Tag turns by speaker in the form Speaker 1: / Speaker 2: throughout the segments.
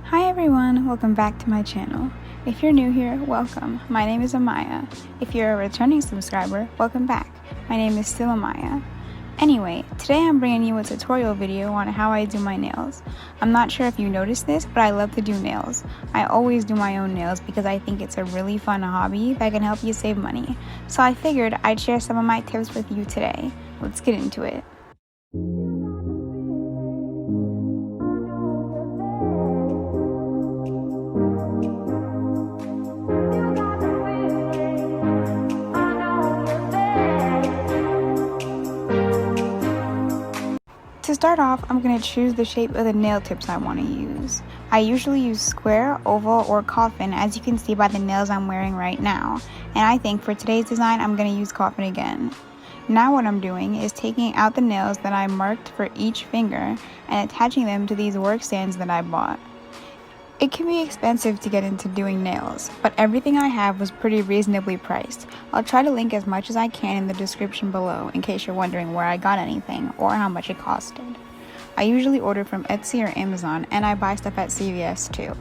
Speaker 1: Hi everyone, welcome back to my channel. If you're new here, welcome. My name is Amaya. If you're a returning subscriber, welcome back. My name is still Amaya. Anyway, today I'm bringing you a tutorial video on how I do my nails. I'm not sure if you noticed this, but I love to do nails. I always do my own nails because I think it's a really fun hobby that can help you save money. So I figured I'd share some of my tips with you today. Let's get into it. To start off, I'm going to choose the shape of the nail tips I want to use. I usually use square, oval, or coffin, as you can see by the nails I'm wearing right now. And I think for today's design, I'm going to use coffin again. Now what I'm doing is taking out the nails that I marked for each finger and attaching them to these work stands that I bought. It can be expensive to get into doing nails, but everything I have was pretty reasonably priced. I'll try to link as much as I can in the description below in case you're wondering where I got anything or how much it costed. I usually order from Etsy or Amazon, and I buy stuff at CVS too.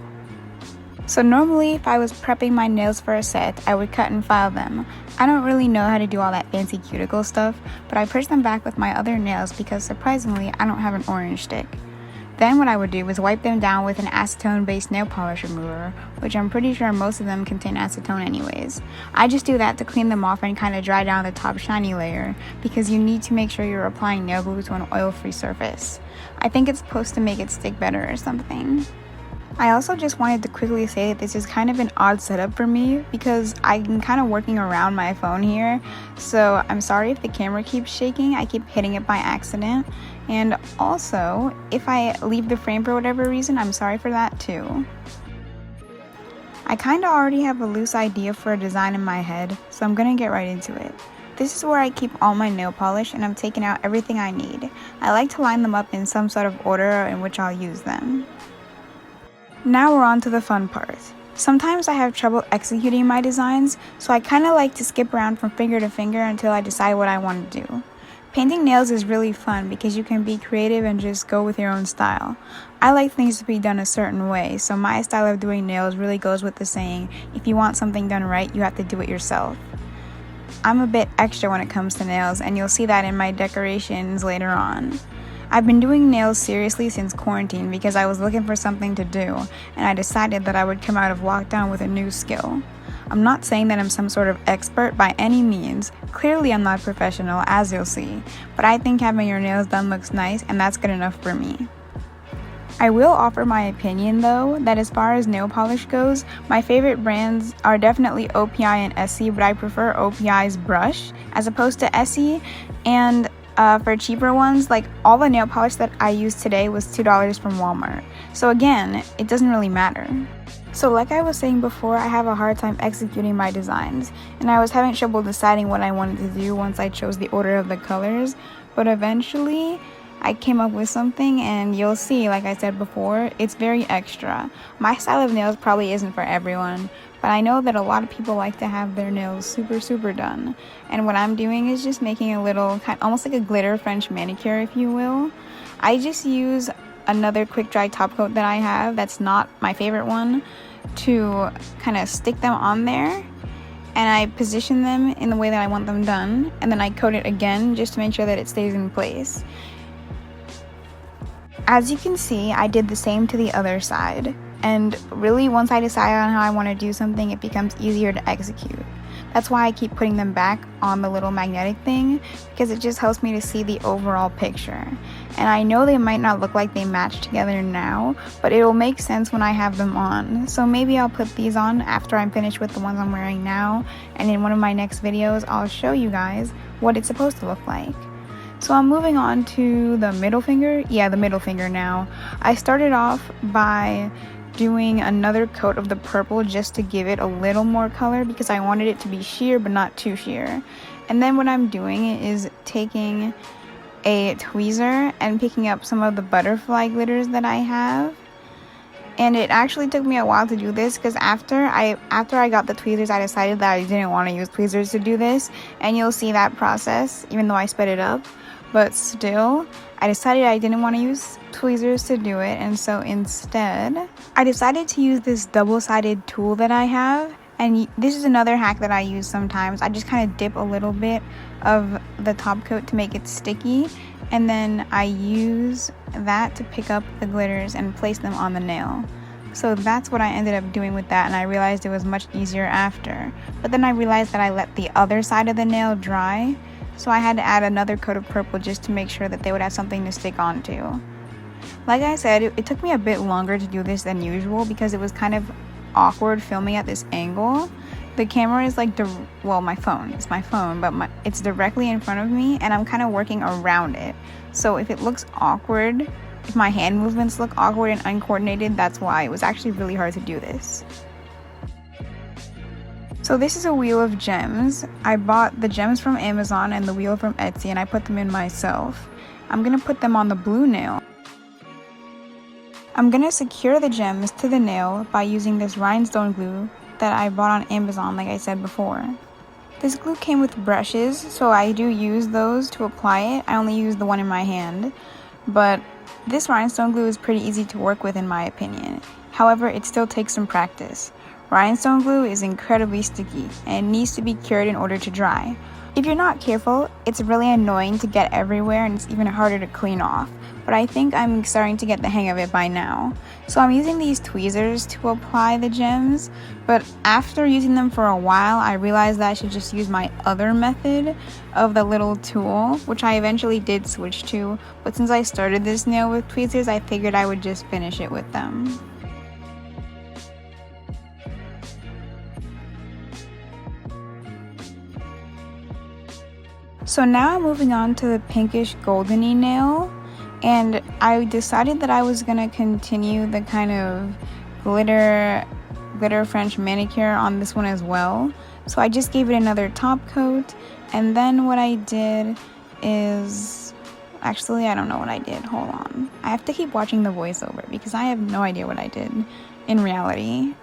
Speaker 1: So normally if I was prepping my nails for a set, I would cut and file them. I don't really know how to do all that fancy cuticle stuff, but I push them back with my other nails because surprisingly I don't have an orange stick. Then what I would do was wipe them down with an acetone-based nail polish remover, which I'm pretty sure most of them contain acetone anyways. I just do that to clean them off and kind of dry down the top shiny layer, because you need to make sure you're applying nail glue to an oil-free surface. I think it's supposed to make it stick better or something. I also just wanted to quickly say that this is kind of an odd setup for me because I'm kind of working around my phone here, so I'm sorry if the camera keeps shaking. I keep hitting it by accident, and also if I leave the frame for whatever reason, I'm sorry for that too. I kind of already have a loose idea for a design in my head, so I'm gonna get right into it. This is where I keep all my nail polish, and I'm taking out everything I need. I like to line them up in some sort of order in which I'll use them. Now we're on to the fun part. Sometimes I have trouble executing my designs, so I kind of like to skip around from finger to finger until I decide what I want to do. Painting nails is really fun because you can be creative and just go with your own style. I like things to be done a certain way, so my style of doing nails really goes with the saying, if you want something done right, you have to do it yourself. I'm a bit extra when it comes to nails, and you'll see that in my decorations later on. I've been doing nails seriously since quarantine because I was looking for something to do, and I decided that I would come out of lockdown with a new skill. I'm not saying that I'm some sort of expert by any means. Clearly I'm not professional, as you'll see, but I think having your nails done looks nice, and that's good enough for me. I will offer my opinion though, that as far as nail polish goes, my favorite brands are definitely OPI and Essie, but I prefer OPI's brush as opposed to Essie, and for cheaper ones, like all the nail polish that I used today was $2 from Walmart. So again, it doesn't really matter. So like I was saying before, I have a hard time executing my designs, and I was having trouble deciding what I wanted to do once I chose the order of the colors, but eventually I came up with something, and you'll see, like I said before, it's very extra. My style of nails probably isn't for everyone, but I know that a lot of people like to have their nails super done. And what I'm doing is just making a little, almost like a glitter French manicure, if you will. I just use another quick dry top coat that I have, that's not my favorite one, to kind of stick them on there. And I position them in the way that I want them done, and then I coat it again just to make sure that it stays in place. As you can see, I did the same to the other side, and really once I decide on how I want to do something, it becomes easier to execute. That's why I keep putting them back on the little magnetic thing, because it just helps me to see the overall picture. And I know they might not look like they match together now, but it will make sense when I have them on. So maybe I'll put these on after I'm finished with the ones I'm wearing now, and in one of my next videos I'll show you guys what it's supposed to look like. So I'm moving on to the middle finger. Yeah, the middle finger now. I started off by doing another coat of the purple just to give it a little more color because I wanted it to be sheer but not too sheer. And then what I'm doing is taking a tweezer and picking up some of the butterfly glitters that I have. And it actually took me a while to do this because after I got the tweezers, I decided that I didn't want to use tweezers to do this, and you'll see that process even though I sped it up. but still, I decided I didn't want to use tweezers to do it, and so instead, I decided to use this double-sided tool that I have. And this is another hack that I use sometimes. I just kind of dip a little bit of the top coat to make it sticky, and then I use that to pick up the glitters and place them on the nail. So that's what I ended up doing with that, and I realized it was much easier after. But then I realized that I let the other side of the nail dry, so I had to add another coat of purple just to make sure that they would have something to stick onto. Like I said, it took me a bit longer to do this than usual because it was kind of awkward filming at this angle. The camera is like my phone. It's my phone, but it's directly in front of me, and I'm kind of working around it. So if it looks awkward, if my hand movements look awkward and uncoordinated, that's why. It was actually really hard to do this. So this is a wheel of gems. I bought the gems from Amazon and the wheel from Etsy, and I put them in myself. I'm gonna put them on the blue nail. I'm gonna secure the gems to the nail by using this Rhinestone Glue that I bought on Amazon, like I said before. This glue came with brushes, so I do use those to apply it. I only use the one in my hand, but this Rhinestone Glue is pretty easy to work with in my opinion. However, it still takes some practice. Rhinestone glue is incredibly sticky and it needs to be cured in order to dry. If you're not careful, it's really annoying to get everywhere and it's even harder to clean off. But I think I'm starting to get the hang of it by now. So I'm using these tweezers to apply the gems, but after using them for a while, I realized that I should just use my other method of the little tool, which I eventually did switch to. But since I started this nail with tweezers, I figured I would just finish it with them. So now I'm moving on to the Pinkish Goldeny nail, and I decided that I was gonna continue the kind of glitter French manicure on this one as well. So I just gave it another top coat, and then what I did is, actually I don't know what I did, hold on. I have to keep watching the voiceover because I have no idea what I did in reality.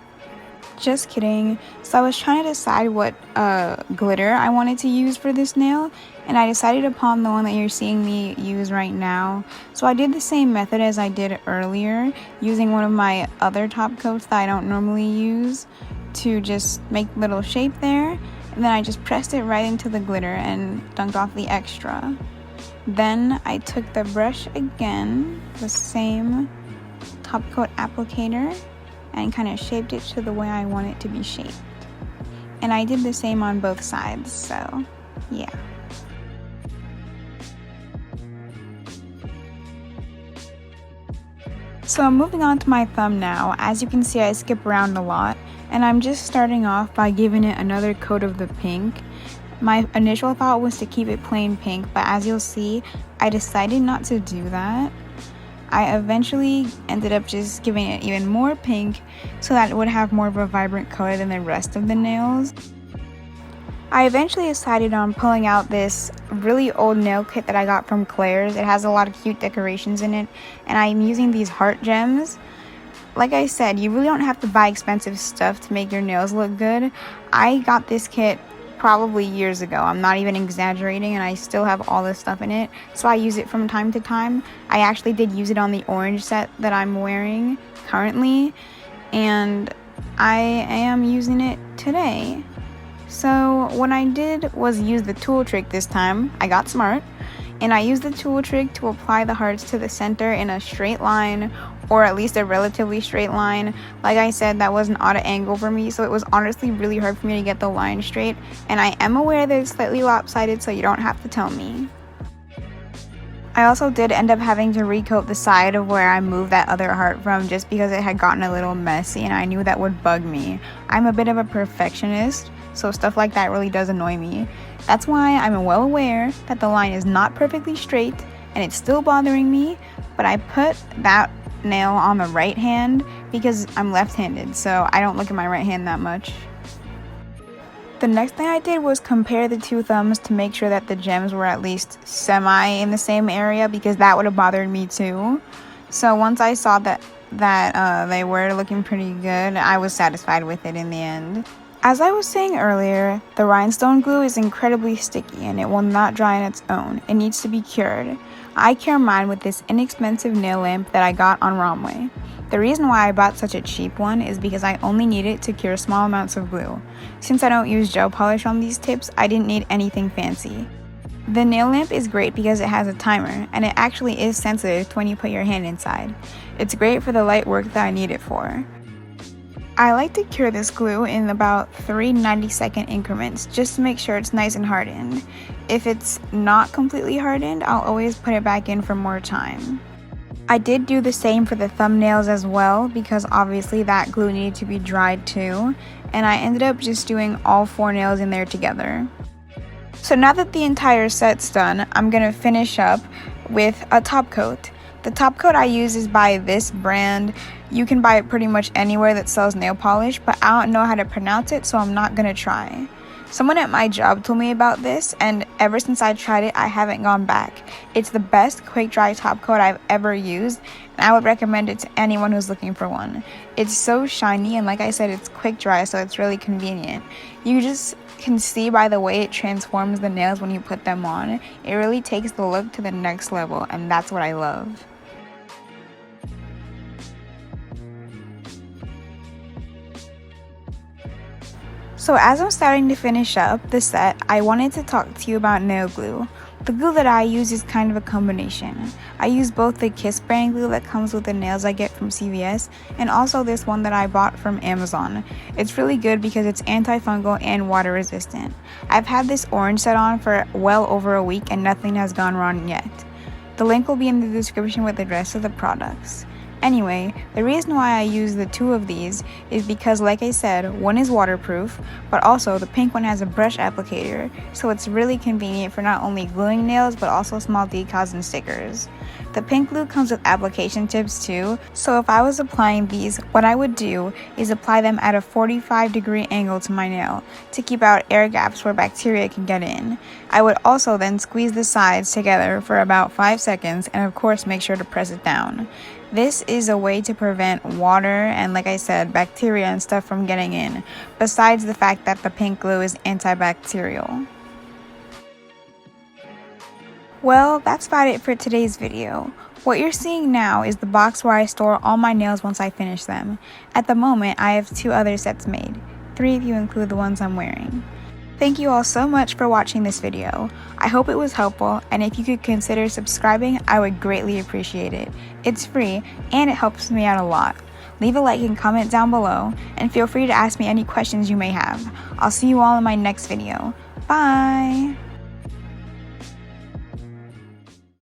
Speaker 1: Just kidding. So I was trying to decide what glitter I wanted to use for this nail, and I decided upon the one that you're seeing me use right now. So I did the same method as I did earlier, using one of my other top coats that I don't normally use to just make a little shape there, and then I just pressed it right into the glitter and dunked off the extra. Then I took the brush again, the same top coat applicator, and kind of shaped it to the way I want it to be shaped. And I did the same on both sides, so yeah. So I'm moving on to my thumb now. As you can see, I skip around a lot, and I'm just starting off by giving it another coat of the pink. My initial thought was to keep it plain pink, but as you'll see, I decided not to do that. I eventually ended up just giving it even more pink so that it would have more of a vibrant color than the rest of the nails. I eventually decided on pulling out this really old nail kit that I got from Claire's. It has a lot of cute decorations in it, and I'm using these heart gems. Like I said, you really don't have to buy expensive stuff to make your nails look good. I got this kit probably years ago. I'm not even exaggerating, and I still have all this stuff in it, so I use it from time to time. I actually did use it on the orange set that I'm wearing currently, and I am using it today. So what I did was use the tool trick this time. I got smart, and I used the tool trick to apply the hearts to the center in a straight line, or at least a relatively straight line. Like I said, that was an odd angle for me, so it was honestly really hard for me to get the line straight, and I am aware that it's slightly lopsided, so you don't have to tell me. I also did end up having to recoat the side of where I moved that other heart from, just because it had gotten a little messy and I knew that would bug me. I'm a bit of a perfectionist, so stuff like that really does annoy me. That's why I'm well aware that the line is not perfectly straight and it's still bothering me, but I put that nail on the right hand because I'm left-handed, so I don't look at my right hand that much. The next thing I did was compare the two thumbs to make sure that the gems were at least semi in the same area, because that would have bothered me too. So once I saw that they were looking pretty good, I was satisfied with it in the end. As I was saying earlier, the rhinestone glue is incredibly sticky and it will not dry on its own. It needs to be cured. I cure mine with this inexpensive nail lamp that I got on Romwe. The reason why I bought such a cheap one is because I only need it to cure small amounts of glue. Since I don't use gel polish on these tips, I didn't need anything fancy. The nail lamp is great because it has a timer, and it actually is sensitive to when you put your hand inside. It's great for the light work that I need it for. I like to cure this glue in about 3 90-second increments just to make sure it's nice and hardened. If it's not completely hardened, I'll always put it back in for more time. I did do the same for the thumbnails as well because obviously that glue needed to be dried too, and I ended up just doing all 4 nails in there together. So now that the entire set's done, I'm gonna finish up with a top coat. The top coat I use is by this brand. You can buy it pretty much anywhere that sells nail polish, but I don't know how to pronounce it, so I'm not gonna try. Someone at my job told me about this, and ever since I tried it, I haven't gone back. It's the best quick dry top coat I've ever used, and I would recommend it to anyone who's looking for one. It's so shiny, and like I said, it's quick dry, so it's really convenient. You just can see by the way it transforms the nails when you put them on. It really takes the look to the next level, and that's what I love. So as I'm starting to finish up the set, I wanted to talk to you about nail glue. The glue that I use is kind of a combination. I use both the Kiss brand glue that comes with the nails I get from CVS and also this one that I bought from Amazon. It's really good because it's antifungal and water resistant. I've had this orange set on for well over a week and nothing has gone wrong yet. The link will be in the description with the rest of the products. Anyway, the reason why I use the 2 of these is because, like I said, one is waterproof, but also the pink one has a brush applicator, so it's really convenient for not only gluing nails but also small decals and stickers. The pink glue comes with application tips too, so if I was applying these, what I would do is apply them at a 45-degree angle to my nail to keep out air gaps where bacteria can get in. I would also then squeeze the sides together for about 5 seconds and of course make sure to press it down. This is a way to prevent water and, like I said, bacteria and stuff from getting in, besides the fact that the pink glue is antibacterial. Well, that's about it for today's video. What you're seeing now is the box where I store all my nails once I finish them. At the moment, I have 2 other sets made, 3 if you include the ones I'm wearing. Thank you all so much for watching this video. I hope it was helpful, and if you could consider subscribing, I would greatly appreciate it. It's free, and it helps me out a lot. Leave a like and comment down below, and feel free to ask me any questions you may have. I'll see you all in my next video. Bye!